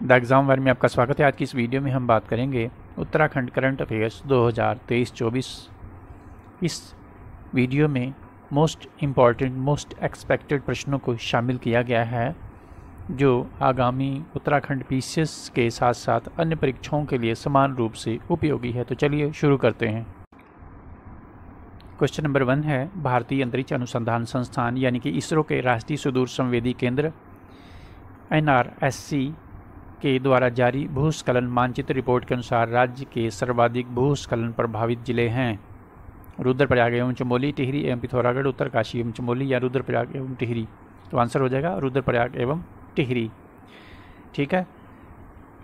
The exam वार में आपका स्वागत है। आज की इस वीडियो में हम बात करेंगे उत्तराखंड करंट अफेयर्स 2023-24। इस वीडियो में मोस्ट इम्पॉर्टेंट मोस्ट एक्सपेक्टेड प्रश्नों को शामिल किया गया है जो आगामी उत्तराखंड पीसीएस के साथ साथ अन्य परीक्षाओं के लिए समान रूप से उपयोगी है। तो चलिए शुरू करते हैं। क्वेश्चन नंबर 1 है, भारतीय अंतरिक्ष अनुसंधान संस्थान यानी कि इसरो के राष्ट्रीय सुदूर संवेदी केंद्र NRSC के द्वारा जारी भूस्खलन मानचित्र रिपोर्ट के अनुसार राज्य के सर्वाधिक भूस्खलन प्रभावित जिले हैं रुद्रप्रयाग एवं चमोली, टिहरी एवं पिथौरागढ़, उत्तरकाशी एवं चमोली या रुद्रप्रयाग एवं टिहरी। तो आंसर हो जाएगा रुद्रप्रयाग एवं टिहरी। ठीक है,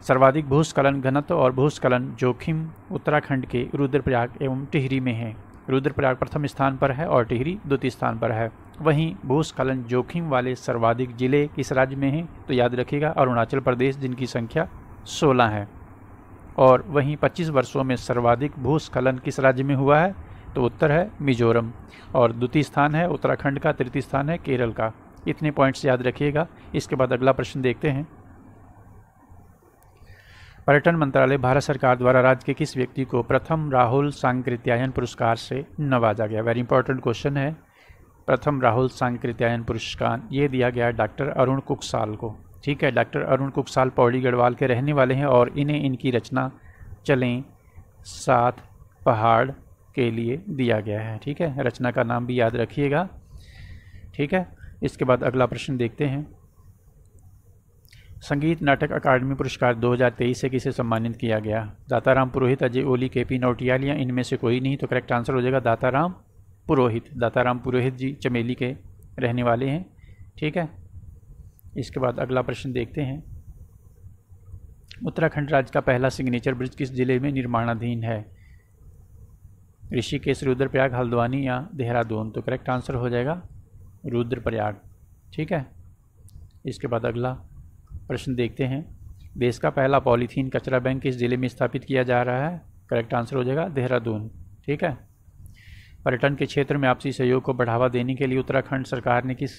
सर्वाधिक भूस्खलन घनत्व और भूस्खलन जोखिम उत्तराखंड के रुद्रप्रयाग एवं टिहरी में है। रुद्रप्रयाग प्रथम स्थान पर है और टिहरी द्वितीय स्थान पर है। वहीं भूस्खलन जोखिम वाले सर्वाधिक जिले किस राज्य में हैं? तो याद रखिएगा अरुणाचल प्रदेश, जिनकी संख्या 16 है। और वहीं 25 वर्षों में सर्वाधिक भूस्खलन किस राज्य में हुआ है? तो उत्तर है मिजोरम और द्वितीय स्थान है उत्तराखंड का, तृतीय स्थान है केरल का। इतने पॉइंट्स याद रखिएगा। इसके बाद अगला प्रश्न देखते हैं। पर्यटन मंत्रालय भारत सरकार द्वारा राज्य के किस व्यक्ति को प्रथम राहुल सांकृत्यायन पुरस्कार से नवाजा गया? वेरी इंपॉर्टेंट क्वेश्चन है। प्रथम राहुल सांकृत्यायन पुरस्कार ये दिया गया डॉक्टर अरुण कुकसाल को। ठीक है, डॉक्टर अरुण कुकसाल पौड़ी गढ़वाल के रहने वाले हैं और इन्हें इनकी रचना चलें साथ पहाड़ के लिए दिया गया है। ठीक है, रचना का नाम भी याद रखिएगा। ठीक है, इसके बाद अगला प्रश्न देखते हैं। संगीत नाटक अकादमी पुरस्कार 2023 से किसे सम्मानित किया गया? दाताराम पुरोहित, अजय ओली, KP नौटियाल या इनमें से कोई नहीं? तो करेक्ट आंसर हो जाएगा दाताराम पुरोहित। दाताराम पुरोहित जी चमेली के रहने वाले हैं। ठीक है, इसके बाद अगला प्रश्न देखते हैं। उत्तराखंड राज्य का पहला सिग्नेचर ब्रिज किस जिले में निर्माणाधीन है? ऋषिकेश, रुद्रप्रयाग, हल्द्वानी या देहरादून? तो करेक्ट आंसर हो जाएगा रुद्रप्रयाग। ठीक है, इसके बाद अगला प्रश्न देखते हैं। देश का पहला पॉलीथीन कचरा बैंक किस जिले में स्थापित किया जा रहा है? करेक्ट आंसर हो जाएगा देहरादून। ठीक है, पर्यटन के क्षेत्र में आपसी सहयोग को बढ़ावा देने के लिए उत्तराखंड सरकार ने किस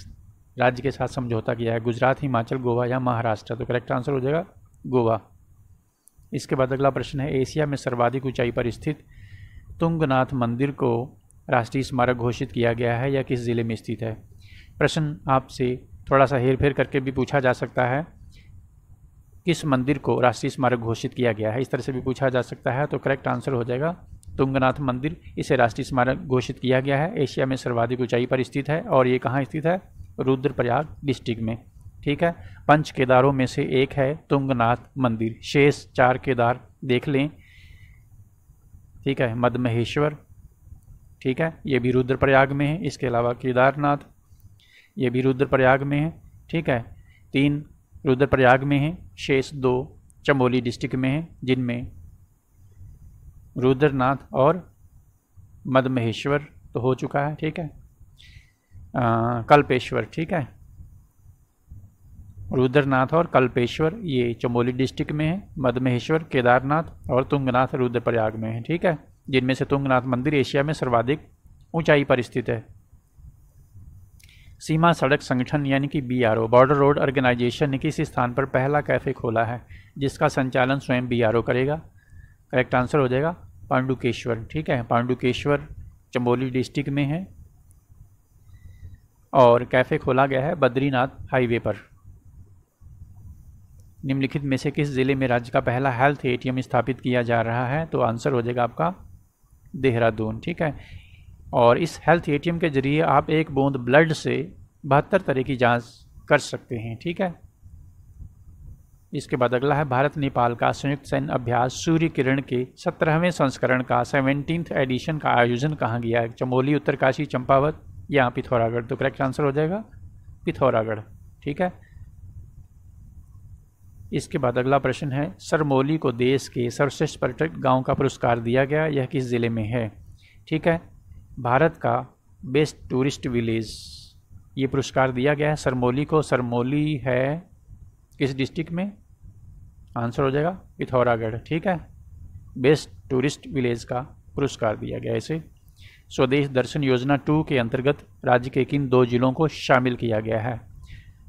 राज्य के साथ समझौता किया है? गुजरात, हिमाचल, गोवा या महाराष्ट्र? तो करेक्ट आंसर हो जाएगा गोवा। इसके बाद अगला प्रश्न है। एशिया में सर्वाधिक ऊंचाई पर स्थित तुंगनाथ मंदिर को राष्ट्रीय स्मारक घोषित किया गया है या किस जिले में स्थित है? प्रश्न आपसे थोड़ा सा हेरफेर करके भी पूछा जा सकता है, किस मंदिर को राष्ट्रीय स्मारक घोषित किया गया है, इस तरह से भी पूछा जा सकता है। तो करेक्ट आंसर हो जाएगा तुंगनाथ मंदिर, इसे राष्ट्रीय स्मारक घोषित किया गया है। एशिया में सर्वाधिक ऊंचाई पर स्थित है और ये कहाँ स्थित है? रुद्रप्रयाग डिस्ट्रिक्ट में। ठीक है, 5 केदारों में से एक है तुंगनाथ मंदिर। शेष 4 केदार देख लें। ठीक है, मदमहेश्वर, ठीक है, ये भी रुद्रप्रयाग में है। इसके अलावा केदारनाथ, ये भी रुद्रप्रयाग में है। ठीक है, 3 रुद्रप्रयाग में है, शेष 2 चमोली डिस्ट्रिक्ट में हैं, जिनमें रुद्रनाथ और मदमहेश्वर तो हो चुका है। ठीक है, कल्पेश्वर, ठीक है, रुद्रनाथ और कल्पेश्वर ये चमोली डिस्ट्रिक्ट में है, मदमहेश्वर, केदारनाथ और तुंगनाथ रुद्रप्रयाग में है। ठीक है, जिनमें से तुंगनाथ मंदिर एशिया में सर्वाधिक ऊंचाई पर स्थित है। सीमा सड़क संगठन यानी कि BRO बॉर्डर रोड ऑर्गेनाइजेशन ने किस स्थान पर पहला कैफ़े खोला है जिसका संचालन स्वयं BRO करेगा? करेक्ट आंसर हो जाएगा पांडुकेश्वर। ठीक है, पांडुकेश्वर चमोली डिस्ट्रिक्ट में है और कैफ़े खोला गया है बद्रीनाथ हाईवे पर। निम्नलिखित में से किस जिले में राज्य का पहला हेल्थ ATM स्थापित किया जा रहा है? तो आंसर हो जाएगा आपका देहरादून। ठीक है, और इस हेल्थ ATM के जरिए आप 1 बूंद ब्लड से 72 तरह की जांच कर सकते हैं। ठीक है, इसके बाद अगला है। भारत नेपाल का संयुक्त सैन्य अभ्यास सूर्य किरण के 17वें संस्करण का 17th एडिशन का आयोजन कहाँ गया है? चमोली, उत्तरकाशी, चंपावत या पिथौरागढ़? तो करेक्ट आंसर हो जाएगा पिथौरागढ़। ठीक है, इसके बाद अगला प्रश्न है। सरमौली को देश के सर्वश्रेष्ठ पर्यटक गाँव का पुरस्कार दिया गया, यह किस जिले में है? ठीक है, भारत का बेस्ट टूरिस्ट विलेज ये पुरस्कार दिया गया है सरमौली को। सरमौली है किस डिस्ट्रिक्ट में? आंसर हो जाएगा पिथौरागढ़। ठीक है, बेस्ट टूरिस्ट विलेज का पुरस्कार दिया गया इसे। स्वदेश दर्शन योजना 2 के अंतर्गत राज्य के किन 2 जिलों को शामिल किया गया है?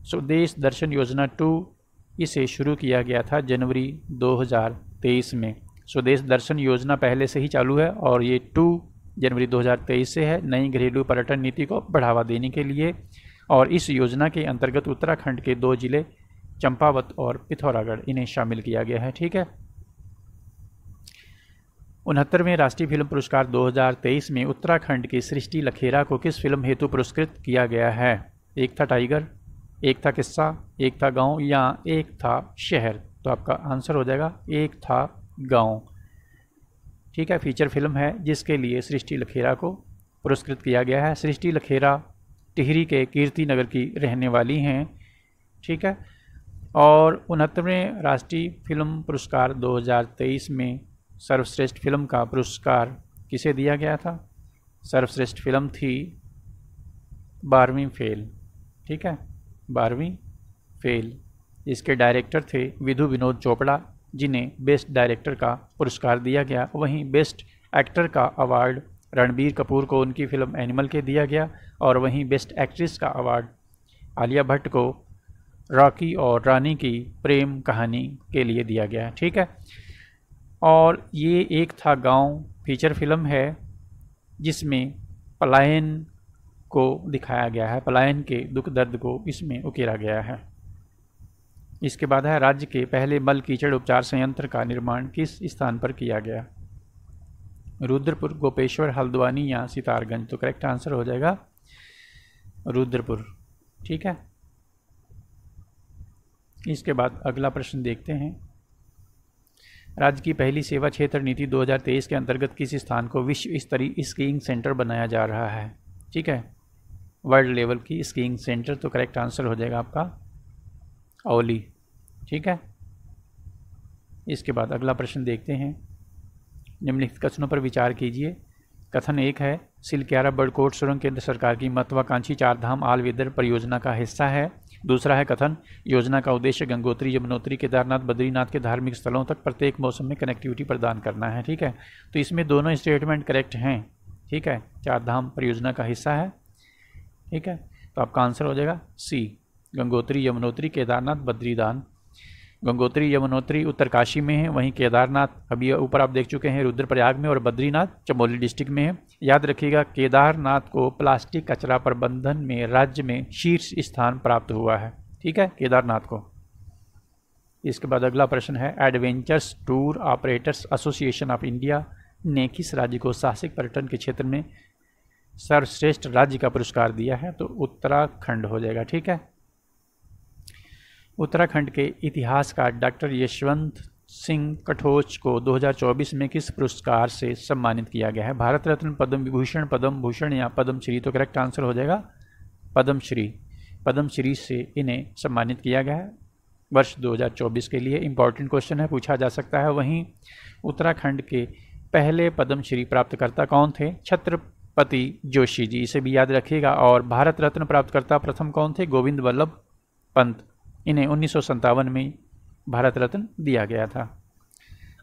स्वदेश दर्शन योजना 2 इसे शुरू किया गया था जनवरी 2023 में। स्वदेश दर्शन योजना पहले से ही चालू है और ये 2 जनवरी 2023 से है, नई घरेलू पर्यटन नीति को बढ़ावा देने के लिए। और इस योजना के अंतर्गत उत्तराखंड के 2 जिले चंपावत और पिथौरागढ़ इन्हें शामिल किया गया है। ठीक है। 69वें राष्ट्रीय फिल्म पुरस्कार 2023 में उत्तराखंड की सृष्टि लखेरा को किस फिल्म हेतु पुरस्कृत किया गया है? एक था टाइगर, एक था किस्सा, एक था गांव या एक था शहर। तो आपका आंसर हो जाएगा एक था गांव। ठीक है। फीचर फिल्म है जिसके लिए सृष्टि लखेरा को पुरस्कृत किया गया है। सृष्टि लखेरा टिहरी के कीर्ति नगर की रहने वाली हैं। ठीक है। और 69वें राष्ट्रीय फिल्म पुरस्कार 2023 में सर्वश्रेष्ठ फिल्म का पुरस्कार किसे दिया गया था? सर्वश्रेष्ठ फिल्म थी 12वीं फेल। ठीक है, 12वीं फेल। इसके डायरेक्टर थे विधु विनोद चोपड़ा, जिन्हें बेस्ट डायरेक्टर का पुरस्कार दिया गया। वहीं बेस्ट एक्टर का अवार्ड रणबीर कपूर को उनकी फिल्म एनिमल के दिया गया। और वहीं बेस्ट एक्ट्रेस का अवार्ड आलिया भट्ट को रॉकी और रानी की प्रेम कहानी के लिए दिया गया। ठीक है। और ये एक था गांव फीचर फिल्म है जिसमें पलायन को दिखाया गया है, पलायन के दुख दर्द को इसमें उकेरा गया है। इसके बाद है राज्य के पहले मल कीचड़ उपचार संयंत्र का निर्माण किस स्थान पर किया गया? रुद्रपुर, गोपेश्वर, हल्द्वानी या सितारगंज। तो करेक्ट आंसर हो जाएगा रुद्रपुर। ठीक है। इसके बाद अगला प्रश्न देखते हैं। राज्य की पहली सेवा क्षेत्र नीति 2023 के अंतर्गत किस स्थान को विश्व स्तरीय स्कीइंग सेंटर बनाया जा रहा है? ठीक है, वर्ल्ड लेवल की स्कीइंग सेंटर। तो करेक्ट आंसर हो जाएगा आपका औली। ठीक है। इसके बाद अगला प्रश्न देखते हैं। निम्नलिखित कथनों पर विचार कीजिए। कथन 1 है सिलक्यारा बड़कोट सुरंग केंद्र सरकार की महत्वाकांक्षी 4 धाम आल वेदर परियोजना का हिस्सा है। दूसरा है कथन योजना का उद्देश्य गंगोत्री, यमुनोत्री, केदारनाथ, बद्रीनाथ के धार्मिक स्थलों तक प्रत्येक मौसम में कनेक्टिविटी प्रदान करना है। ठीक है। तो इसमें दोनों स्टेटमेंट करेक्ट हैं। ठीक है, 4 धाम परियोजना का हिस्सा है। ठीक है। तो आपका आंसर हो जाएगा सी, गंगोत्री, यमुनोत्री, केदारनाथ, बद्रीनाथ। गंगोत्री यमुनोत्री उत्तरकाशी में है, वहीं केदारनाथ अभी ऊपर आप देख चुके हैं रुद्रप्रयाग में, और बद्रीनाथ चमोली डिस्ट्रिक्ट में है। याद रखिएगा केदारनाथ को प्लास्टिक कचरा प्रबंधन में राज्य में शीर्ष स्थान प्राप्त हुआ है। ठीक है, केदारनाथ को। इसके बाद अगला प्रश्न है adventures tour operators association of India ने किस राज्य को साहसिक पर्यटन के क्षेत्र में सर्वश्रेष्ठ राज्य का पुरस्कार दिया है? तो उत्तराखंड हो जाएगा। ठीक है। उत्तराखंड के इतिहासकार डॉक्टर यशवंत सिंह कठोच को 2024 में किस पुरस्कार से सम्मानित किया गया है? भारत रत्न, पद्म विभूषण, पद्म भूषण या पद्मश्री। तो करेक्ट आंसर हो जाएगा पद्मश्री। पद्मश्री से इन्हें सम्मानित किया गया है वर्ष 2024 के लिए। इंपॉर्टेंट क्वेश्चन है, पूछा जा सकता है। वहीं उत्तराखंड के पहले पद्मश्री प्राप्तकर्ता कौन थे? छत्रपति जोशी जी, इसे भी याद रखिएगा। और भारत रत्न प्राप्तकर्ता प्रथम कौन थे? गोविंद वल्लभ पंत। इन्हें 1957 में भारत रत्न दिया गया था।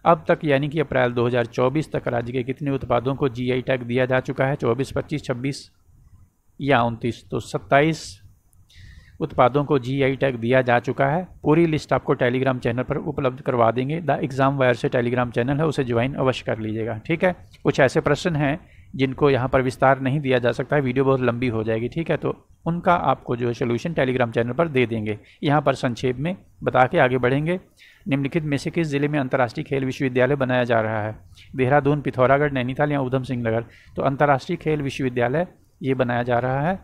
अब तक यानी कि अप्रैल 2024 तक राज्य के कितने उत्पादों को जीआई टैग दिया जा चुका है? 24, 25, 26 या 29? तो 27 उत्पादों को जीआई टैग दिया जा चुका है। पूरी लिस्ट आपको टेलीग्राम चैनल पर उपलब्ध करवा देंगे। द एग्ज़ाम वायर से टेलीग्राम चैनल है, उसे ज्वाइन अवश्य कर लीजिएगा। ठीक है। कुछ ऐसे प्रश्न हैं जिनको यहाँ पर विस्तार नहीं दिया जा सकता है, वीडियो बहुत लंबी हो जाएगी। ठीक है, तो उनका आपको जो सोल्यूशन टेलीग्राम चैनल पर दे देंगे। यहाँ पर संक्षेप में बता के आगे बढ़ेंगे। निम्नलिखित में से किस जिले में अंतर्राष्ट्रीय खेल विश्वविद्यालय बनाया जा रहा है? देहरादून, पिथौरागढ़, नैनीताल या उधम सिंह नगर। तो अंतर्राष्ट्रीय खेल विश्वविद्यालय ये बनाया जा रहा है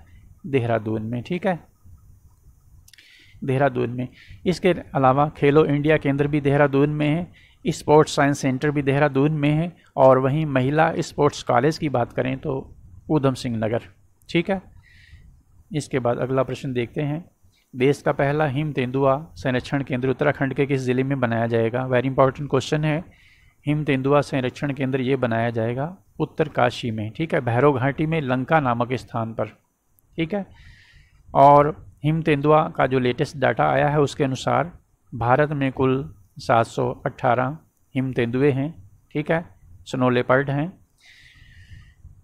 देहरादून में। ठीक है, देहरादून में। इसके अलावा खेलो इंडिया केंद्र भी देहरादून में है, स्पोर्ट्स साइंस सेंटर भी देहरादून में है, और वहीं महिला स्पोर्ट्स कॉलेज की बात करें तो उधम सिंह नगर। ठीक है। इसके बाद अगला प्रश्न देखते हैं। देश का पहला हिम तेंदुआ संरक्षण केंद्र उत्तराखंड के किस जिले में बनाया जाएगा? वेरी इंपॉर्टेंट क्वेश्चन है। हिम तेंदुआ संरक्षण केंद्र ये बनाया जाएगा उत्तरकाशी में। ठीक है, भैरव घाटी में लंका नामक स्थान पर। ठीक है। और हिम तेंदुआ का जो लेटेस्ट डाटा आया है उसके अनुसार भारत में कुल 718 हिम तेंदुए हैं। ठीक है, स्नो लेपर्ड हैं,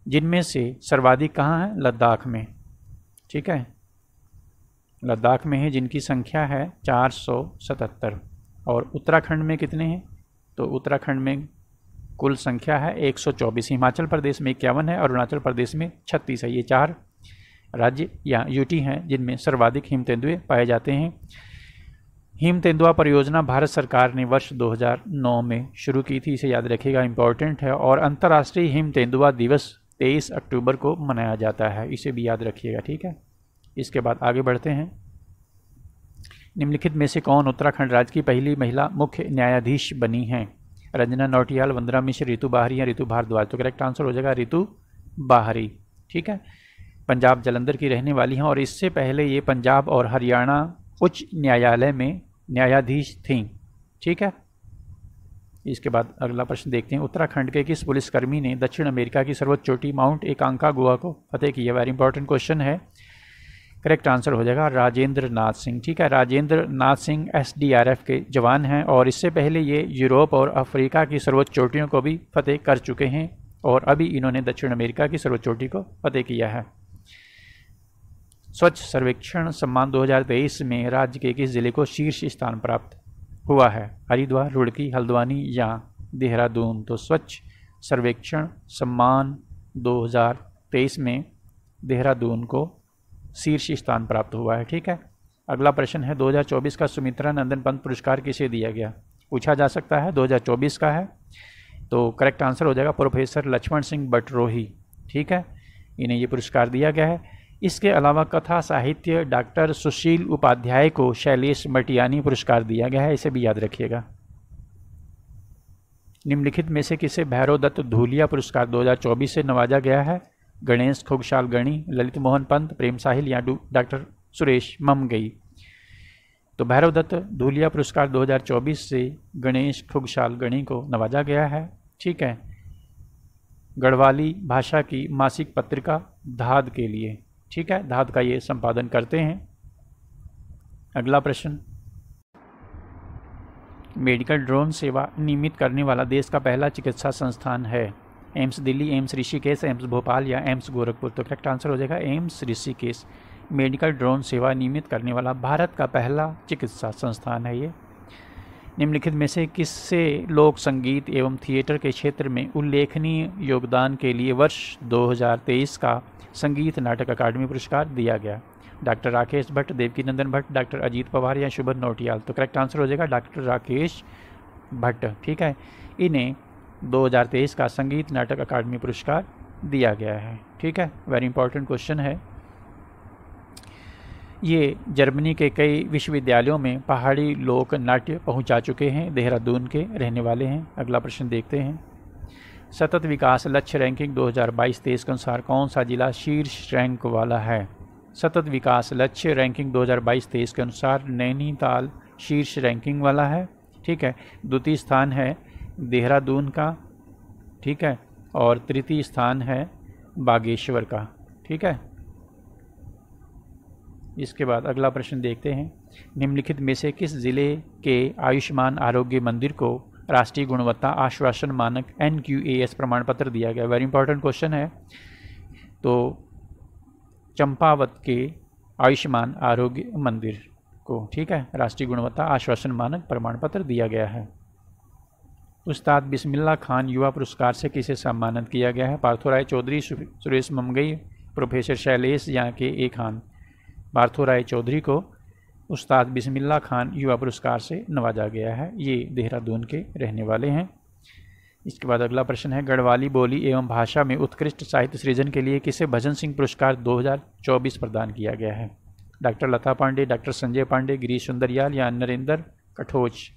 जिनमें से सर्वाधिक कहाँ हैं? लद्दाख में। ठीक है, लद्दाख में है जिनकी संख्या है 477। और उत्तराखंड में कितने हैं? तो उत्तराखंड में कुल संख्या है 124। हिमाचल प्रदेश में 51 है, अरुणाचल प्रदेश में 36 है। ये 4 राज्य या यूटी हैं जिनमें सर्वाधिक हिम तेंदुए पाए जाते हैं। हिम तेंदुआ परियोजना भारत सरकार ने वर्ष 2009 में शुरू की थी, इसे याद रखिएगा, इंपॉर्टेंट है। और अंतर्राष्ट्रीय हिम तेंदुआ दिवस 23 अक्टूबर को मनाया जाता है, इसे भी याद रखिएगा, ठीक है। इसके बाद आगे बढ़ते हैं। निम्नलिखित में से कौन उत्तराखंड राज्य की पहली महिला मुख्य न्यायाधीश बनी हैं? रंजना नौटियाल, वंदना मिश्र, रितु बाहरी या रितु भारद्वाज? तो करेक्ट आंसर हो जाएगा रितु बाहरी, ठीक है। पंजाब जलंधर की रहने वाली हैं और इससे पहले ये पंजाब और हरियाणा उच्च न्यायालय में न्यायाधीश थीं, ठीक है। इसके बाद अगला प्रश्न देखते हैं। उत्तराखंड के किस पुलिसकर्मी ने दक्षिण अमेरिका की सर्वोच्च चोटी माउंट एकांकागुआ को फतेह किया? वेरी इंपॉर्टेंट क्वेश्चन है। करेक्ट आंसर हो जाएगा राजेंद्र नाथ सिंह, ठीक है। राजेंद्र नाथ सिंह SDRF के जवान हैं और इससे पहले ये यूरोप और अफ्रीका की सर्वोच्च चोटियों को भी फतेह कर चुके हैं और अभी इन्होंने दक्षिण अमेरिका की सर्वोच्च चोटी को फतेह किया है। स्वच्छ सर्वेक्षण सम्मान 2023 में राज्य के किस जिले को शीर्ष स्थान प्राप्त हुआ है? हरिद्वार, रुड़की, हल्द्वानी या देहरादून? तो स्वच्छ सर्वेक्षण सम्मान 2023 में देहरादून को शीर्ष स्थान प्राप्त हुआ है, ठीक है। अगला प्रश्न है 2024 का सुमित्रा नंदन पंत पुरस्कार किसे दिया गया? पूछा जा सकता है, 2024 का है। तो करेक्ट आंसर हो जाएगा प्रोफेसर लक्ष्मण सिंह बटरोही, ठीक है। इन्हें ये पुरस्कार दिया गया है। इसके अलावा कथा साहित्य डॉक्टर सुशील उपाध्याय को शैलेश मटियानी पुरस्कार दिया गया है, इसे भी याद रखिएगा। निम्नलिखित में से किसे भैरव दत्त धूलिया पुरस्कार 2024 से नवाजा गया है? गणेश खुगशाल गणी, ललित मोहन पंत, प्रेम साहिल या डॉक्टर सुरेश ममगई? तो भैरव दत्त धूलिया पुरस्कार 2024 से गणेश खुगशाल गणी को नवाजा गया है, ठीक है। गढ़वाली भाषा की मासिक पत्रिका धाद के लिए, ठीक है, धाद का ये संपादन करते हैं। अगला प्रश्न, मेडिकल ड्रोन सेवा नियमित करने वाला देश का पहला चिकित्सा संस्थान है? AIIMS Delhi, AIIMS Rishikesh, AIIMS Bhopal या एम्स गोरखपुर? तो करेक्ट आंसर हो जाएगा एम्स ऋषिकेश। मेडिकल ड्रोन सेवा नियमित करने वाला भारत का पहला चिकित्सा संस्थान है ये। निम्नलिखित में से किससे लोक संगीत एवं थिएटर के क्षेत्र में उल्लेखनीय योगदान के लिए वर्ष 2023 का संगीत नाटक अकादमी पुरस्कार दिया गया? डॉक्टर राकेश भट्ट, देवकीनंदन भट्ट, डॉक्टर अजीत पवार या शुभन नौटियाल? तो करेक्ट आंसर हो जाएगा डॉक्टर राकेश भट्ट, ठीक है। इन्हें 2023 का संगीत नाटक अकादमी पुरस्कार दिया गया है, ठीक है। वेरी इंपॉर्टेंट क्वेश्चन है। ये जर्मनी के कई विश्वविद्यालयों में पहाड़ी लोक नाट्य पहुंचा चुके हैं, देहरादून के रहने वाले हैं। अगला प्रश्न देखते हैं। सतत विकास लक्ष्य रैंकिंग 2022-23 के अनुसार कौन सा जिला शीर्ष रैंक वाला है? सतत विकास लक्ष्य रैंकिंग 2022-23 के अनुसार नैनीताल शीर्ष रैंकिंग वाला है, ठीक है। द्वितीय स्थान है देहरादून का, ठीक है, और तृतीय स्थान है बागेश्वर का, ठीक है। इसके बाद अगला प्रश्न देखते हैं। निम्नलिखित में से किस जिले के आयुष्मान आरोग्य मंदिर को राष्ट्रीय गुणवत्ता आश्वासन मानक NQAS प्रमाण पत्र दिया गया? वेरी इंपॉर्टेंट क्वेश्चन है। तो चंपावत के आयुष्मान आरोग्य मंदिर को, ठीक है, राष्ट्रीय गुणवत्ता आश्वासन मानक प्रमाण पत्र दिया गया है। उस्ताद बिस्मिल्लाह खान युवा पुरस्कार से किसे सम्मानित किया गया है? पार्थोराय चौधरी, सुरेश ममगई, प्रोफेसर शैलेश या के ए खान? पार्थोराय चौधरी को उस्ताद बिस्मिल्लाह खान युवा पुरस्कार से नवाजा गया है। ये देहरादून के रहने वाले हैं। इसके बाद अगला प्रश्न है। गढ़वाली बोली एवं भाषा में उत्कृष्ट साहित्य सृजन के लिए किसे भजन सिंह पुरस्कार 2024 प्रदान किया गया है? डॉक्टर लता पांडे, डॉक्टर संजय पांडे, गिरीश सुंदरियाल या नरेंद्र कठोच?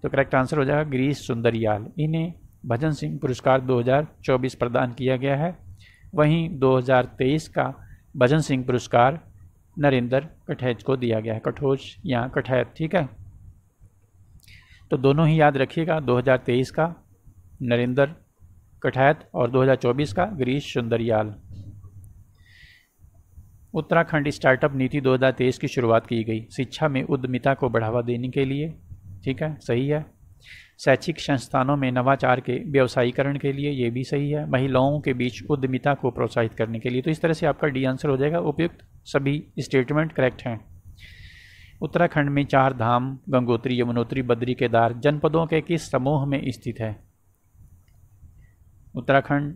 तो करेक्ट आंसर हो जाएगा गिरीश सुंदरियाल। इन्हें भजन सिंह पुरस्कार 2024 प्रदान किया गया है। वहीं 2023 का भजन सिंह पुरस्कार नरेंद्र कठैच को दिया गया है, कठोच या कठैत, ठीक है। तो दोनों ही याद रखिएगा, 2023 का नरेंद्र कठैत और 2024 का गिरीश सुंदरियाल। उत्तराखंड स्टार्टअप नीति 2023 की शुरुआत की गई शिक्षा में उद्यमिता को बढ़ावा देने के लिए, ठीक है, सही है। शैक्षिक संस्थानों में नवाचार के व्यवसायीकरण के लिए, ये भी सही है। महिलाओं के बीच उद्यमिता को प्रोत्साहित करने के लिए। तो इस तरह से आपका डी आंसर हो जाएगा। उपयुक्त सभी स्टेटमेंट करेक्ट हैं। उत्तराखंड में 4 धाम गंगोत्री, यमुनोत्री, बद्री, केदार जनपदों के किस समूह में स्थित है? उत्तराखंड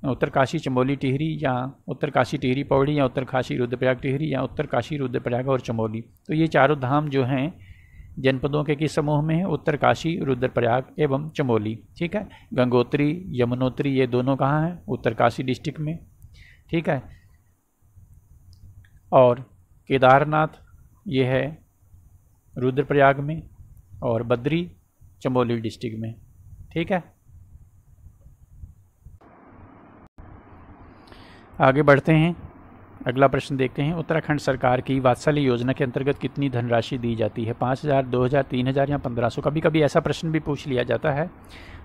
उत्तरकाशी, चमोली, टिहरी, या उत्तरकाशी, टिहरी, पौड़ी, या उत्तरकाशी, रुद्रप्रयाग, टिहरी, या उत्तरकाशी, रुद्रप्रयाग और चमोली। तो ये चारों धाम जो हैं जनपदों के किस समूह में है? उत्तरकाशी, रुद्रप्रयाग एवं चमोली। ठीक है, गंगोत्री, यमुनोत्री ये दोनों कहाँ हैं? उत्तरकाशी डिस्ट्रिक्ट में। ठीक है, और केदारनाथ ये है रुद्रप्रयाग में, और बद्री चमोली डिस्ट्रिक्ट में। ठीक है, आगे बढ़ते हैं, अगला प्रश्न देखते हैं। उत्तराखंड सरकार की वात्सल्य योजना के अंतर्गत कितनी धनराशि दी जाती है? 5,000, 2,000, 3,000 या 1,500? कभी कभी ऐसा प्रश्न भी पूछ लिया जाता है।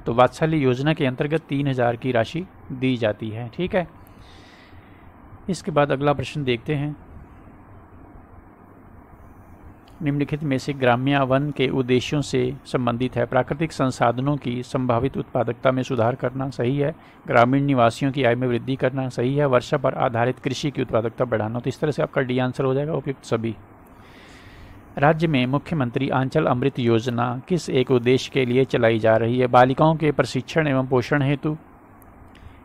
तो वात्सल्य योजना के अंतर्गत 3,000 की राशि दी जाती है। ठीक है, इसके बाद अगला प्रश्न देखते हैं। निम्नलिखित में से ग्राम्य वन के उद्देश्यों से संबंधित है? प्राकृतिक संसाधनों की संभावित उत्पादकता में सुधार करना, सही है। ग्रामीण निवासियों की आय में वृद्धि करना, सही है। वर्षा पर आधारित कृषि की उत्पादकता बढ़ाना। तो इस तरह से आपका डी आंसर हो जाएगा, उपयुक्त सभी। राज्य में मुख्यमंत्री आंचल अमृत योजना किस एक उद्देश्य के लिए चलाई जा रही है? बालिकाओं के प्रशिक्षण एवं पोषण हेतु,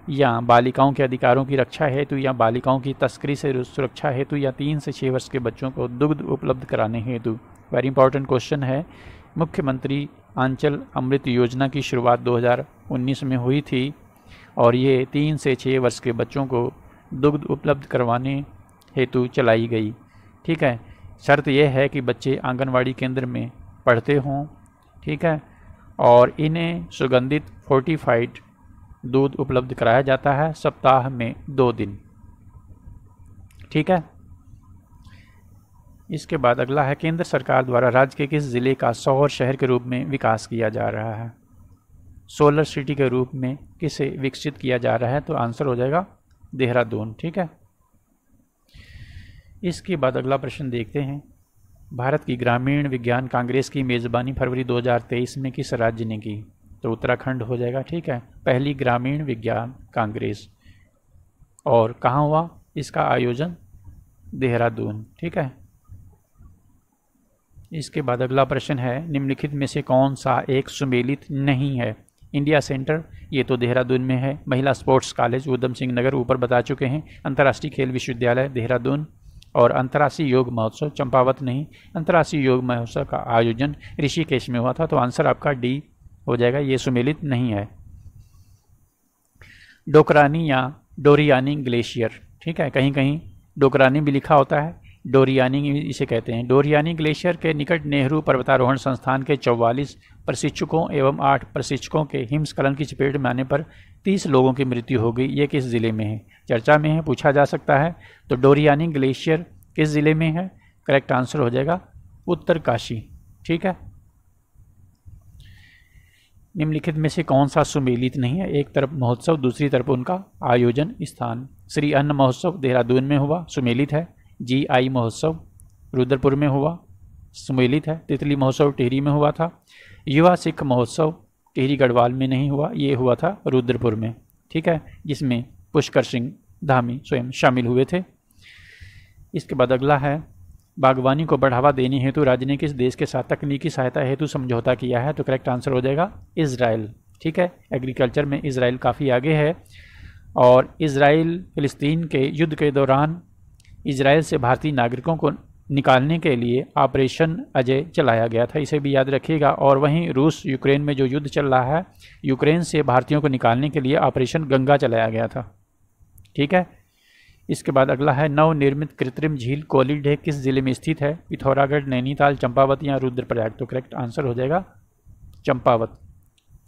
या बालिकाओं के अधिकारों की रक्षा हेतु, या बालिकाओं की तस्करी से सुरक्षा हेतु, या 3 से 6 वर्ष के बच्चों को दुग्ध उपलब्ध कराने हेतु? वेरी इंपॉर्टेंट क्वेश्चन है। मुख्यमंत्री आंचल अमृत योजना की शुरुआत 2019 में हुई थी, और ये 3 से 6 वर्ष के बच्चों को दुग्ध उपलब्ध करवाने हेतु चलाई गई। ठीक है, शर्त यह है कि बच्चे आंगनवाड़ी केंद्र में पढ़ते हों। ठीक है, और इन्हें सुगंधित फोर्टिफाइड दूध उपलब्ध कराया जाता है सप्ताह में 2 दिन। ठीक है, इसके बाद अगला है, केंद्र सरकार द्वारा राज्य के किस जिले का सौर शहर के रूप में विकास किया जा रहा है? सोलर सिटी के रूप में किसे विकसित किया जा रहा है? तो आंसर हो जाएगा देहरादून। ठीक है, इसके बाद अगला प्रश्न देखते हैं। भारत की ग्रामीण विज्ञान कांग्रेस की मेज़बानी फरवरी 2023 में किस राज्य ने की? तो उत्तराखंड हो जाएगा। ठीक है, पहली ग्रामीण विज्ञान कांग्रेस, और कहाँ हुआ इसका आयोजन? देहरादून। ठीक है, इसके बाद अगला प्रश्न है, निम्नलिखित में से कौन सा एक सुमेलित नहीं है? इंडिया सेंटर ये तो देहरादून में है। महिला स्पोर्ट्स कॉलेज उधम सिंह नगर ऊपर बता चुके हैं। अंतर्राष्ट्रीय खेल विश्वविद्यालय देहरादून, और अंतर्राष्ट्रीय योग महोत्सव चंपावत नहीं। अंतर्राष्ट्रीय योग महोत्सव का आयोजन ऋषिकेश में हुआ था। तो आंसर आपका डी हो जाएगा, ये सुमेलित नहीं है। डोकरानी या डोरियानी ग्लेशियर, ठीक है, कहीं कहीं डोकरानी भी लिखा होता है, डोरियानी इसे कहते हैं। डोरियानी ग्लेशियर के निकट नेहरू पर्वतारोहण संस्थान के 44 प्रशिक्षकों एवं 8 प्रशिक्षकों के हिमस्खलन की चपेट में आने पर 30 लोगों की मृत्यु हो गई। ये किस जिले में है? चर्चा में है, पूछा जा सकता है। तो डोरियानी ग्लेशियर किस जिले में है? करेक्ट आंसर हो जाएगा उत्तरकाशी। ठीक है, निम्नलिखित में से कौन सा सुमेलित नहीं है? एक तरफ महोत्सव, दूसरी तरफ उनका आयोजन स्थान। श्री अन्न महोत्सव देहरादून में हुआ, सुमेलित है। GI महोत्सव रुद्रपुर में हुआ, सुमेलित है। तितली महोत्सव टिहरी में हुआ था। युवा सिख महोत्सव टिहरी गढ़वाल में नहीं हुआ, ये हुआ था रुद्रपुर में। ठीक है, जिसमें पुष्कर सिंह धामी स्वयं शामिल हुए थे। इसके बाद अगला है, बागवानी को बढ़ावा देने हेतु राज्य ने किस देश के साथ तकनीकी सहायता हेतु समझौता किया है? तो करेक्ट आंसर हो जाएगा इजराइल। ठीक है, एग्रीकल्चर में इजराइल काफ़ी आगे है, और इजराइल फिलिस्तीन के युद्ध के दौरान इजराइल से भारतीय नागरिकों को निकालने के लिए ऑपरेशन अजय चलाया गया था, इसे भी याद रखिएगा। और वहीं रूस यूक्रेन में जो युद्ध चल रहा है, यूक्रेन से भारतीयों को निकालने के लिए ऑपरेशन गंगा चलाया गया था। ठीक है, इसके बाद अगला है, नवनिर्मित कृत्रिम झील कोलीडे किस जिले में स्थित है? पिथौरागढ़, नैनीताल, चंपावत या रुद्रप्रयाग? तो करेक्ट आंसर हो जाएगा चंपावत।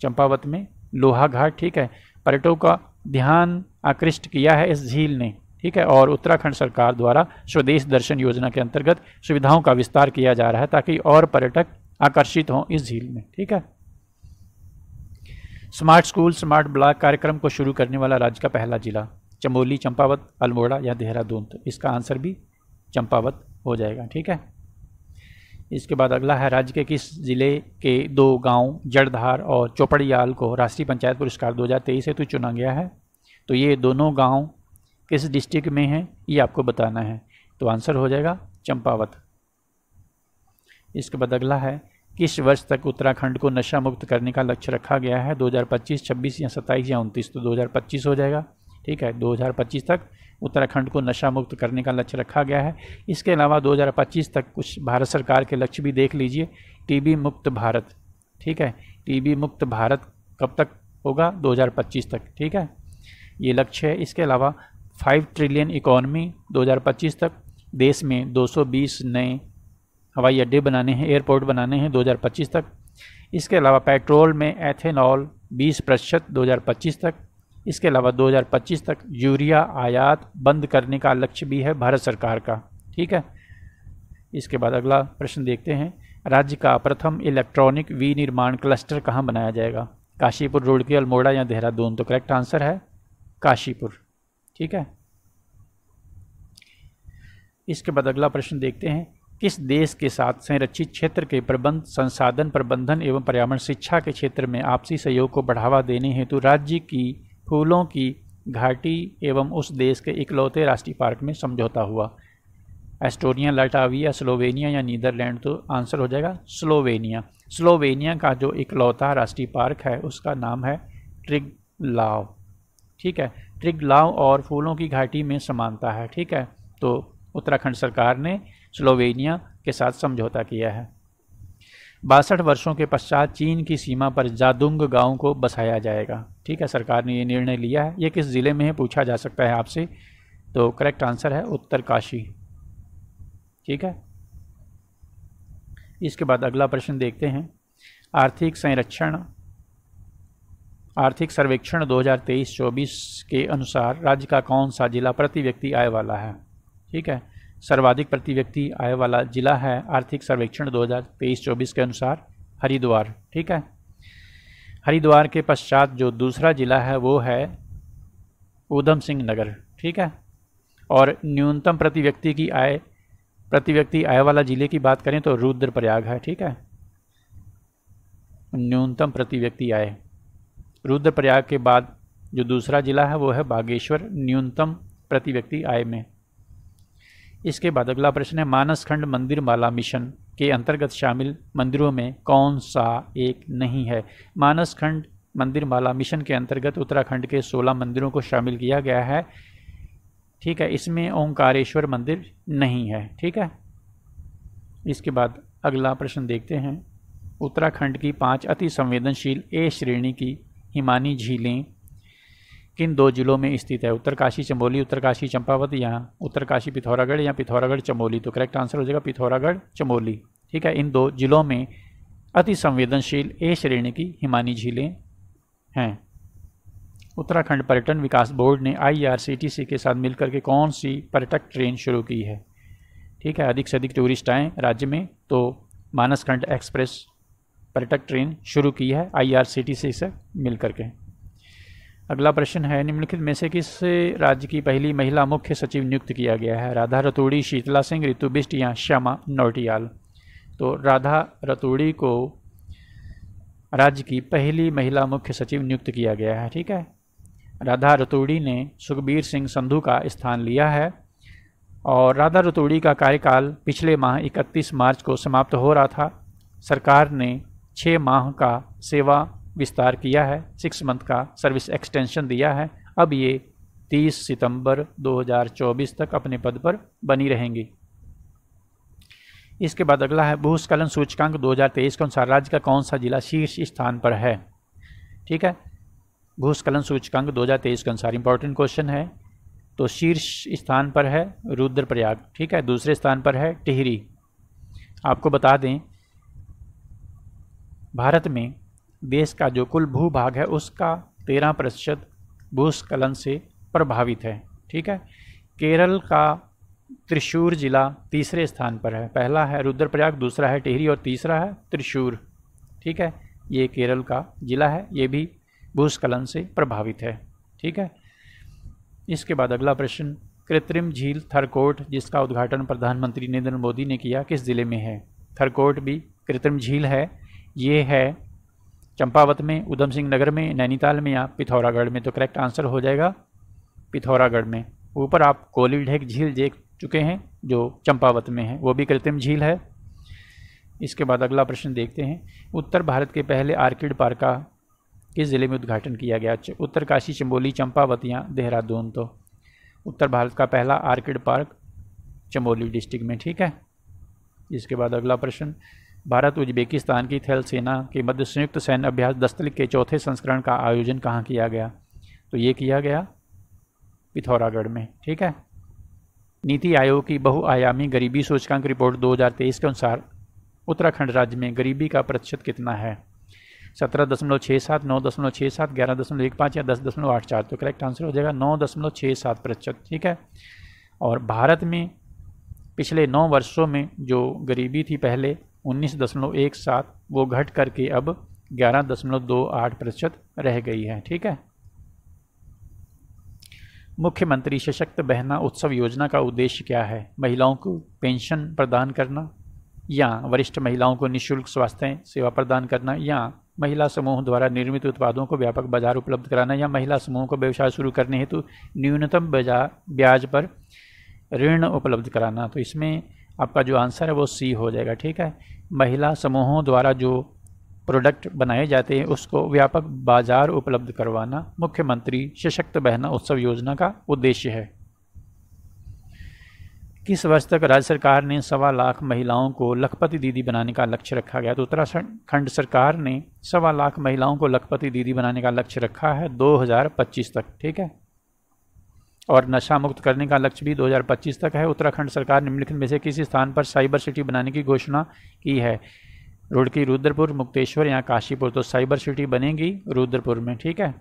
चंपावत में लोहा घाट। ठीक है, पर्यटकों का ध्यान आकृष्ट किया है इस झील ने। ठीक है, और उत्तराखंड सरकार द्वारा स्वदेश दर्शन योजना के अंतर्गत सुविधाओं का विस्तार किया जा रहा है ताकि और पर्यटक आकर्षित हों इस झील में। ठीक है, स्मार्ट स्कूल स्मार्ट ब्लॉक कार्यक्रम को शुरू करने वाला राज्य का पहला जिला? चमोली, चंपावत, अल्मोड़ा या देहरादून? तो इसका आंसर भी चंपावत हो जाएगा। ठीक है, इसके बाद अगला है, राज्य के किस जिले के 2 गांव जड़धार और चौपड़ियाल को राष्ट्रीय पंचायत पुरस्कार 2023 हेतु चुना गया है? तो ये दोनों गांव किस डिस्ट्रिक्ट में हैं, ये आपको बताना है। तो आंसर हो जाएगा चंपावत। इसके बाद अगला है, किस वर्ष तक उत्तराखंड को नशा मुक्त करने का लक्ष्य रखा गया है? 2025, 26 या 27 या 29? तो 2025 हो जाएगा। ठीक है, 2025 तक उत्तराखंड को नशा मुक्त करने का लक्ष्य रखा गया है। इसके अलावा 2025 तक कुछ भारत सरकार के लक्ष्य भी देख लीजिए। टीबी मुक्त भारत, ठीक है, टीबी मुक्त भारत कब तक होगा? 2025 तक। ठीक है, ये लक्ष्य है। इसके अलावा 5 ट्रिलियन इकॉनमी 2025 तक, देश में 220 नए हवाई अड्डे बनाने हैं, एयरपोर्ट बनाने हैं 2025 तक। इसके अलावा पेट्रोल में एथेनॉल 20% 2025 तक। इसके अलावा 2025 तक यूरिया आयात बंद करने का लक्ष्य भी है भारत सरकार का। ठीक है, इसके बाद अगला प्रश्न देखते हैं, राज्य का प्रथम इलेक्ट्रॉनिक विनिर्माण क्लस्टर कहाँ बनाया जाएगा? काशीपुर, रुड़की, अल्मोड़ा या देहरादून? तो करेक्ट आंसर है काशीपुर। ठीक है, इसके बाद अगला प्रश्न देखते हैं, किस देश के साथ संरक्षित क्षेत्र के प्रबंध, संसाधन प्रबंधन एवं पर्यावरण शिक्षा के क्षेत्र में आपसी सहयोग को बढ़ावा देने हेतु राज्य की फूलों की घाटी एवं उस देश के इकलौते राष्ट्रीय पार्क में समझौता हुआ? एस्टोनिया, लाटविया, स्लोवेनिया या नीदरलैंड? तो आंसर हो जाएगा स्लोवेनिया। स्लोवेनिया का जो इकलौता राष्ट्रीय पार्क है उसका नाम है ट्रिग्लाव। ठीक है, ट्रिग्लाव और फूलों की घाटी में समानता है। ठीक है, तो उत्तराखंड सरकार ने स्लोवेनिया के साथ समझौता किया है। 62 वर्षों के पश्चात चीन की सीमा पर जादुंग गांव को बसाया जाएगा। ठीक है, सरकार ने ये निर्णय लिया है। ये किस ज़िले में है पूछा जा सकता है आपसे, तो करेक्ट आंसर है उत्तरकाशी। ठीक है, इसके बाद अगला प्रश्न देखते हैं, आर्थिक सर्वेक्षण 2023-24 के अनुसार राज्य का कौन सा जिला प्रति व्यक्ति आय वाला है? ठीक है, सर्वाधिक प्रति व्यक्ति आय वाला जिला है आर्थिक सर्वेक्षण 2023-24 के अनुसार हरिद्वार। ठीक है, हरिद्वार के पश्चात जो दूसरा जिला है वो है ऊधम सिंह नगर। ठीक है, और न्यूनतम प्रति व्यक्ति आय वाला जिले की बात करें तो रुद्रप्रयाग है। ठीक है, न्यूनतम प्रति व्यक्ति आय, रुद्रप्रयाग के बाद जो दूसरा जिला है वो है बागेश्वर, न्यूनतम प्रति व्यक्ति आय में। इसके बाद अगला प्रश्न है, मानसखंड मंदिर माला मिशन के अंतर्गत शामिल मंदिरों में कौन सा एक नहीं है? मानसखंड मंदिर माला मिशन के अंतर्गत उत्तराखंड के 16 मंदिरों को शामिल किया गया है। ठीक है, इसमें ओंकारेश्वर मंदिर नहीं है। ठीक है, इसके बाद अगला प्रश्न देखते हैं, उत्तराखंड की 5 अति संवेदनशील ए श्रेणी की हिमानी झीलें किन 2 जिलों में स्थित है? उत्तरकाशी चमोली, उत्तरकाशी चंपावत या उत्तरकाशी पिथौरागढ़ या पिथौरागढ़ चमोली? तो करेक्ट आंसर हो जाएगा पिथौरागढ़ चमोली। ठीक है, इन 2 जिलों में अति संवेदनशील ए श्रेणी की हिमानी झीलें हैं। उत्तराखंड पर्यटन विकास बोर्ड ने IRCTC के साथ मिलकर के कौन सी पर्यटक ट्रेन शुरू की है? ठीक है, अधिक से अधिक टूरिस्ट आएँ राज्य में, तो मानसखंड एक्सप्रेस पर्यटक ट्रेन शुरू की है IRCTC से मिलकर के। अगला प्रश्न है, निम्नलिखित में से किस राज्य की पहली महिला मुख्य सचिव नियुक्त किया गया है? राधा रतूड़ी, शीतला सिंह, ऋतु बिष्ट या श्यामा नौटियाल? तो राधा रतूड़ी को राज्य की पहली महिला मुख्य सचिव नियुक्त किया गया है। ठीक है, राधा रतूड़ी ने सुखबीर सिंह संधू का स्थान लिया है और राधा रतूड़ी का कार्यकाल पिछले माह 31 मार्च को समाप्त हो रहा था। सरकार ने 6 माह का सेवा विस्तार किया है, 6 मंथ का सर्विस एक्सटेंशन दिया है। अब ये 30 सितंबर 2024 तक अपने पद पर बनी रहेंगी। इसके बाद अगला है, भूस्खलन सूचकांक 2023 के अनुसार राज्य का कौन सा जिला शीर्ष स्थान पर है? ठीक है, भूस्खलन सूचकांक 2023 के अनुसार इंपॉर्टेंट क्वेश्चन है, तो शीर्ष स्थान पर है रुद्रप्रयाग। ठीक है, दूसरे स्थान पर है टिहरी। आपको बता दें, भारत में देश का जो कुल भूभाग है उसका 13% भूस्खलन से प्रभावित है। ठीक है, केरल का त्रिशूर जिला तीसरे स्थान पर है। पहला है रुद्रप्रयाग, दूसरा है टिहरी और तीसरा है त्रिशूर। ठीक है, ये केरल का जिला है, ये भी भूस्खलन से प्रभावित है। ठीक है, इसके बाद अगला प्रश्न, कृत्रिम झील थरकोट जिसका उद्घाटन प्रधानमंत्री नरेंद्र मोदी ने किया किस जिले में है? थरकोट भी कृत्रिम झील है, ये है चंपावत में, ऊधम सिंह नगर में, नैनीताल में या पिथौरागढ़ में? तो करेक्ट आंसर हो जाएगा पिथौरागढ़ में। ऊपर आप कोली ढेक झील देख चुके हैं जो चंपावत में है, वो भी कृत्रिम झील है। इसके बाद अगला प्रश्न देखते हैं। उत्तर भारत के पहले आर्किड पार्क का किस जिले में उद्घाटन किया गया? उत्तरकाशी, चमोली, चंपावत या देहरादून। तो उत्तर भारत का पहला आर्किड पार्क चमोली डिस्ट्रिक्ट में, ठीक है। इसके बाद अगला प्रश्न, भारत उज्बेकिस्तान की थल सेना के मध्य संयुक्त सैन्य अभ्यास दस्तलिक के चौथे संस्करण का आयोजन कहाँ किया गया? तो ये किया गया पिथौरागढ़ में, ठीक है। नीति आयोग की बहुआयामी गरीबी सूचकांक रिपोर्ट 2023 के अनुसार उत्तराखंड राज्य में गरीबी का प्रतिशत कितना है? 17.67, 9.67, 11.15 या 10.84। तो करेक्ट आंसर हो जाएगा 9.67%, ठीक है। और भारत में पिछले 9 वर्षों में जो गरीबी थी पहले 19.17, वो घट करके अब 11.28% रह गई है, ठीक है। मुख्यमंत्री सशक्त बहना उत्सव योजना का उद्देश्य क्या है? महिलाओं को पेंशन प्रदान करना, या वरिष्ठ महिलाओं को निःशुल्क स्वास्थ्य सेवा प्रदान करना, या महिला समूह द्वारा निर्मित उत्पादों को व्यापक बाजार उपलब्ध कराना, या महिला समूह को व्यवसाय शुरू करने हेतु न्यूनतम ब्याज पर ऋण उपलब्ध कराना। तो इसमें आपका जो आंसर है वो सी हो जाएगा, ठीक है। महिला समूहों द्वारा जो प्रोडक्ट बनाए जाते हैं उसको व्यापक बाजार उपलब्ध करवाना मुख्यमंत्री सशक्त बहना उत्सव योजना का उद्देश्य है। किस वर्ष तक राज्य सरकार ने 1.25 लाख महिलाओं को लखपति दीदी बनाने का लक्ष्य रखा गया? तो उत्तराखंड सरकार ने 1.25 लाख महिलाओं को लखपति दीदी बनाने का लक्ष्य रखा है 2025 तक, ठीक है। और नशा मुक्त करने का लक्ष्य भी 2025 तक है। उत्तराखंड सरकार निम्नलिखित में से किसी स्थान पर साइबर सिटी बनाने की घोषणा की है? रुड़की, रुद्रपुर, मुक्तेश्वर या काशीपुर। तो साइबर सिटी बनेगी रुद्रपुर में, ठीक है।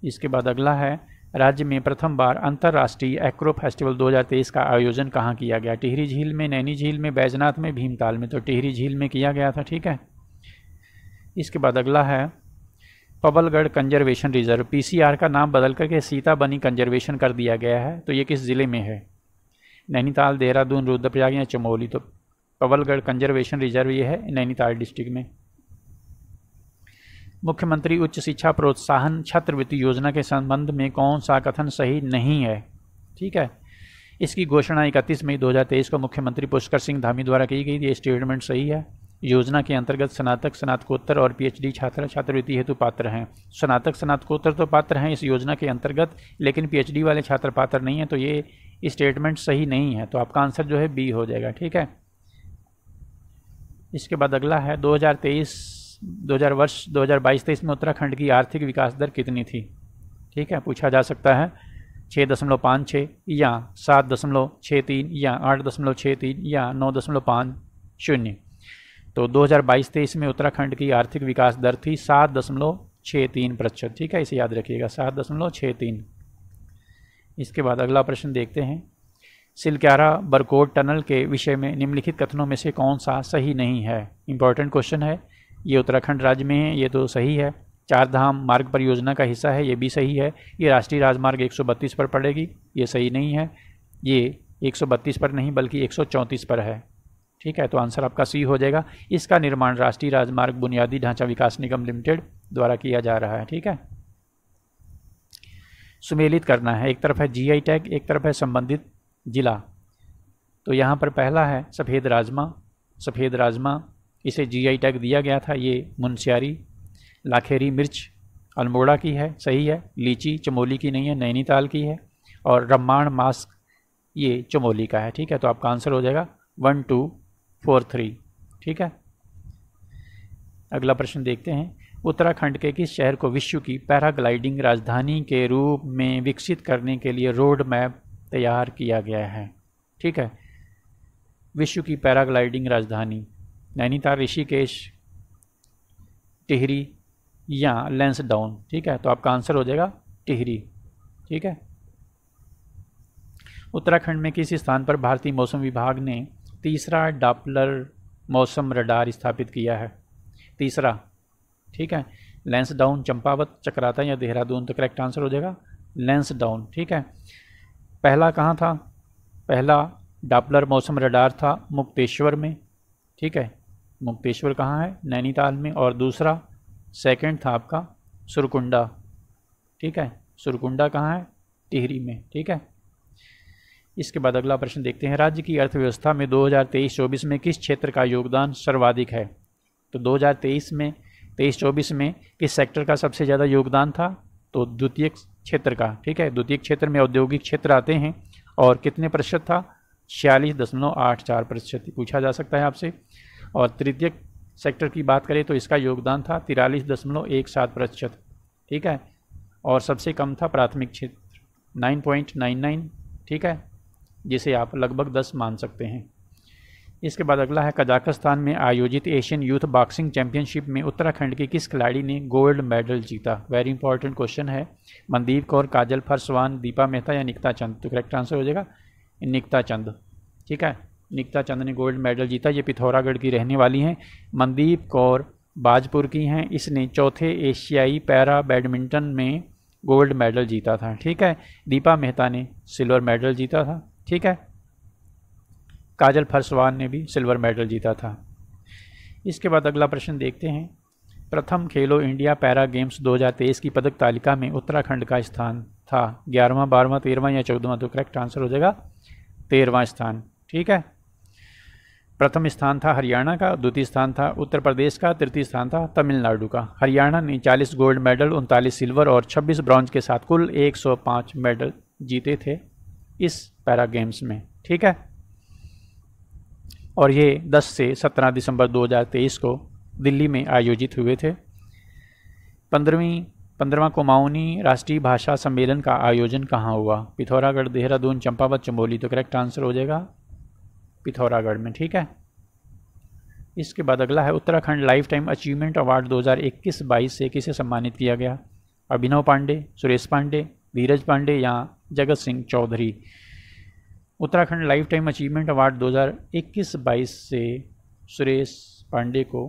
इसके बाद अगला है, राज्य में प्रथम बार अंतर्राष्ट्रीय एक्रो फेस्टिवल 2023 का आयोजन कहाँ किया गया? टिहरी झील में, नैनी झील में, बैजनाथ में, भीमताल में। तो टिहरी झील में किया गया था, ठीक है। इसके बाद अगला है, पबलगढ़ कंजर्वेशन रिजर्व पीसीआर का नाम बदल करके सीताबनी कंजर्वेशन कर दिया गया है। तो ये किस जिले में है? नैनीताल, देहरादून, रुद्रप्रयाग या चमोली। तो पबलगढ़ कंजर्वेशन रिजर्व ये है नैनीताल डिस्ट्रिक्ट में। मुख्यमंत्री उच्च शिक्षा प्रोत्साहन छात्रवृत्ति योजना के संबंध में कौन सा कथन सही नहीं है? ठीक है, इसकी घोषणा 31 मई 2023 को मुख्यमंत्री पुष्कर सिंह धामी द्वारा की गई। ये स्टेटमेंट सही है। योजना के अंतर्गत स्नातक, स्नातकोत्तर और पीएचडी छात्र छात्रवृत्ति हेतु पात्र हैं। स्नातक, स्नातकोत्तर तो पात्र हैं इस योजना के अंतर्गत, लेकिन पीएचडी वाले छात्र पात्र नहीं हैं। तो ये स्टेटमेंट सही नहीं है। तो आपका आंसर जो है बी हो जाएगा, ठीक है। इसके बाद अगला है, 2022-23 में उत्तराखंड की आर्थिक विकास दर कितनी थी? ठीक है, पूछा जा सकता है 6.56 या 7.63 या 8.63 या 9.50। तो 2022-23 में उत्तराखंड की आर्थिक विकास दर थी 7.63%। ठीक है, इसे याद रखिएगा, 7.63। इसके बाद अगला प्रश्न देखते हैं, सिलक्यारा बरकोट टनल के विषय में निम्नलिखित कथनों में से कौन सा सही नहीं है? इंपॉर्टेंट क्वेश्चन है। ये उत्तराखंड राज्य में है, ये तो सही है। चार धाम मार्ग परियोजना का हिस्सा है, ये भी सही है। ये राष्ट्रीय राजमार्ग 132 पर पड़ेगी, ये सही नहीं है। ये 132 पर नहीं बल्कि 134 पर है। ठीक है, तो आंसर आपका सी हो जाएगा। इसका निर्माण राष्ट्रीय राजमार्ग बुनियादी ढांचा विकास निगम लिमिटेड द्वारा किया जा रहा है। ठीक है, सुमेलित करना है, एक तरफ है जीआई टैग, एक तरफ है संबंधित जिला। तो यहाँ पर पहला है सफ़ेद राजमा। सफ़ेद राजमा इसे जीआई टैग दिया गया था। ये मुनस्यारी, लाखेरी मिर्च अल्मोड़ा की है, सही है। लीची चमोली की नहीं है, नैनीताल की है। और रम्माण मास्क ये चमोली का है। ठीक है, तो आपका आंसर हो जाएगा 1, 2, 4, 3। ठीक है, अगला प्रश्न देखते हैं, उत्तराखंड के किस शहर को विश्व की पैराग्लाइडिंग राजधानी के रूप में विकसित करने के लिए रोड मैप तैयार किया गया है? ठीक है, विश्व की पैराग्लाइडिंग राजधानी नैनीताल, ऋषिकेश, टिहरी या लैंसडाउन। ठीक है, तो आपका आंसर हो जाएगा टिहरी। ठीक है, उत्तराखंड में किस स्थान पर भारतीय मौसम विभाग ने तीसरा डॉपलर मौसम रडार स्थापित किया है? तीसरा, ठीक है, लैंसडाउन, चंपावत, चक्राता या देहरादून। तो करेक्ट आंसर हो जाएगा लैंसडाउन। ठीक है, पहला कहाँ था? पहला डॉपलर मौसम रडार था मुक्तेश्वर में। ठीक है, मुक्तेश्वर कहाँ है? नैनीताल में। और दूसरा सेकंड था आपका सुरकुंडा। ठीक है, सुरकुंडा कहाँ है? टिहरी में। ठीक है, इसके बाद अगला प्रश्न देखते हैं, राज्य की अर्थव्यवस्था में 2023-24 में किस क्षेत्र का योगदान सर्वाधिक है? तो 2023-24 में किस सेक्टर का सबसे ज़्यादा योगदान था? तो द्वितीयक क्षेत्र का। ठीक है, द्वितीयक क्षेत्र में औद्योगिक क्षेत्र आते हैं और कितने प्रतिशत था? 46.84% पूछा जा सकता है आपसे। और तृतीयक सेक्टर की बात करें तो इसका योगदान था 43.17%। ठीक है, और सबसे कम था प्राथमिक क्षेत्र 9.99। ठीक है, जिसे आप लगभग 10 मान सकते हैं। इसके बाद अगला है, कजाकिस्तान में आयोजित एशियन यूथ बॉक्सिंग चैंपियनशिप में उत्तराखंड की किस खिलाड़ी ने गोल्ड मेडल जीता? वेरी इंपॉर्टेंट क्वेश्चन है। मनदीप कौर, काजल फरसवान, दीपा मेहता या निकिता चंद? तो करेक्ट आंसर हो जाएगा निकिता चंद। ठीक है, निकिता चंद ने गोल्ड मेडल जीता। ये पिथौरागढ़ की रहने वाली हैं। मनदीप कौर बाजपुर की हैं। इसने चौथे एशियाई पैरा बैडमिंटन में गोल्ड मेडल जीता था। ठीक है, दीपा मेहता ने सिल्वर मेडल जीता था। ठीक है, काजल फरसवान ने भी सिल्वर मेडल जीता था। इसके बाद अगला प्रश्न देखते हैं, प्रथम खेलो इंडिया पैरा गेम्स 2023 की पदक तालिका में उत्तराखंड का स्थान था 11वां, 12वां, 13वां या 14वां? तो करेक्ट आंसर हो जाएगा 13वां स्थान। ठीक है, प्रथम स्थान था हरियाणा का, द्वितीय स्थान था उत्तर प्रदेश का, तृतीय स्थान था तमिलनाडु का। हरियाणा ने 40 गोल्ड मेडल, 39 सिल्वर और 26 ब्रॉन्ज के साथ कुल 105 मेडल जीते थे इस पैरा गेम्स में। ठीक है, और ये 10 से 17 दिसंबर 2023 को दिल्ली में आयोजित हुए थे। 15वां कुमाऊनी राष्ट्रीय भाषा सम्मेलन का आयोजन कहाँ हुआ? पिथौरागढ़, देहरादून, चंपावत, चमोली? तो करेक्ट आंसर हो जाएगा पिथौरागढ़ में। ठीक है, इसके बाद अगला है, Uttarakhand lifetime achievement award 2021-22 से किसे सम्मानित किया गया? अभिनव पांडे, सुरेश पांडे, धीरज पांडे या Jagat Singh Chaudhary? Uttarakhand lifetime achievement award 2021-22 से सुरेश पांडे को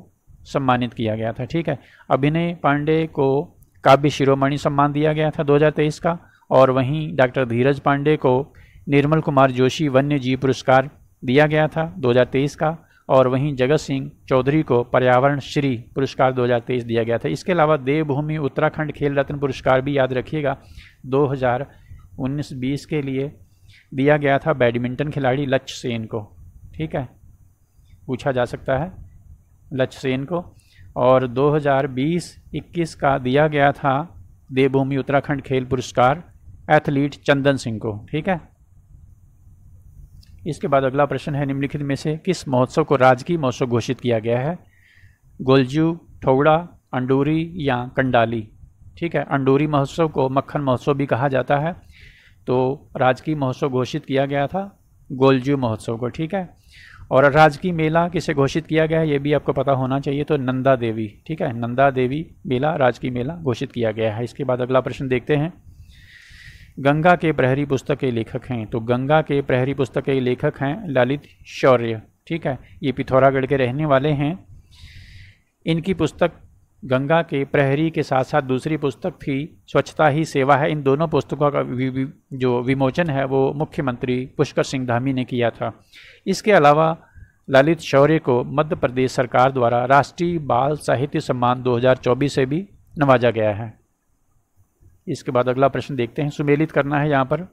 सम्मानित किया गया था। ठीक है, अभिनय पांडे को काव्य शिरोमणि सम्मान दिया गया था 2023 का, और वहीं डॉक्टर धीरज पांडे को निर्मल कुमार जोशी वन्य जीव पुरस्कार दिया गया था 2023 का, और वहीं जगत सिंह चौधरी को पर्यावरण श्री पुरस्कार 2023 दिया गया था। इसके अलावा देवभूमि उत्तराखंड खेल रत्न पुरस्कार भी याद रखिएगा 2019-20 के लिए दिया गया था बैडमिंटन खिलाड़ी लक्ष्य सेन को। ठीक है, पूछा जा सकता है लक्ष्य सेन को। और 2020-21 का दिया गया था देवभूमि उत्तराखंड खेल पुरस्कार एथलीट चंदन सिंह को। ठीक है, इसके बाद अगला प्रश्न है, निम्नलिखित में से किस महोत्सव को राजकीय महोत्सव घोषित किया गया है? गोलजू, ठोगड़ा, अंडूरी या कंडाली? ठीक है, अंडूरी महोत्सव को मक्खन महोत्सव भी कहा जाता है। तो राजकीय महोत्सव घोषित किया गया था गोलजू महोत्सव को। ठीक है, और राजकीय मेला किसे घोषित किया गया है ये भी आपको पता होना चाहिए, तो नंदा देवी। ठीक है, नंदा देवी मेला राजकीय मेला घोषित किया गया है। इसके बाद अगला प्रश्न देखते हैं, गंगा के प्रहरी पुस्तक के लेखक हैं? तो गंगा के प्रहरी पुस्तक के लेखक हैं ललित शौर्य। ठीक है, ये पिथौरागढ़ के रहने वाले हैं। इनकी पुस्तक गंगा के प्रहरी के साथ साथ दूसरी पुस्तक थी स्वच्छता ही सेवा है। इन दोनों पुस्तकों का जो विमोचन है वो मुख्यमंत्री पुष्कर सिंह धामी ने किया था। इसके अलावा ललित शौर्य को मध्य प्रदेश सरकार द्वारा राष्ट्रीय बाल साहित्य सम्मान 2024 से भी नवाजा गया है। इसके बाद अगला प्रश्न देखते हैं, सुमेलित करना है यहाँ पर।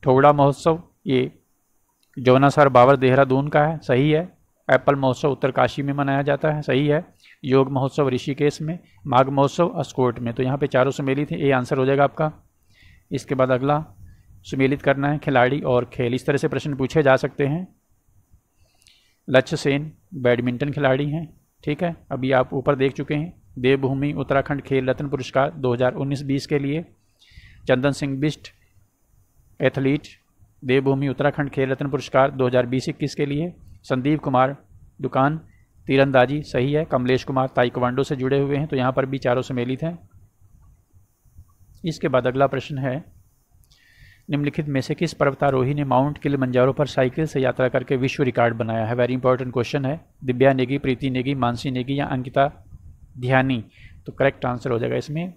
ठोगड़ा महोत्सव ये जौनासर बावर देहरादून का है, सही है। एप्पल महोत्सव उत्तरकाशी में मनाया जाता है, सही है। योग महोत्सव ऋषिकेश में, माघ महोत्सव अस्कोट में। तो यहाँ पे चारों सुमेलित हैं, ये आंसर हो जाएगा आपका। इसके बाद अगला सुमेलित करना है खिलाड़ी और खेल। इस तरह से प्रश्न पूछे जा सकते हैं। लक्ष्य सेन बैडमिंटन खिलाड़ी हैं। ठीक है, अभी आप ऊपर देख चुके हैं। देवभूमि उत्तराखंड खेल रत्न पुरस्कार 2019-20 के लिए। चंदन सिंह बिष्ट एथलीट देवभूमि उत्तराखंड खेल रत्न पुरस्कार 2020-21 के लिए। संदीप कुमार दुकान तीरंदाजी, सही है। कमलेश कुमार ताइक्वांडो से जुड़े हुए हैं, तो यहाँ पर भी चारों सम्मिलित हैं। इसके बाद अगला प्रश्न है, निम्नलिखित में से किस पर्वतारोही ने माउंट किलिमंजारो पर साइकिल से यात्रा करके विश्व रिकॉर्ड बनाया है? वेरी इंपॉर्टेंट क्वेश्चन है। दिव्या नेगी, प्रीति नेगी, मानसी नेगी या अंकिता ध्यानी? तो करेक्ट आंसर हो जाएगा इसमें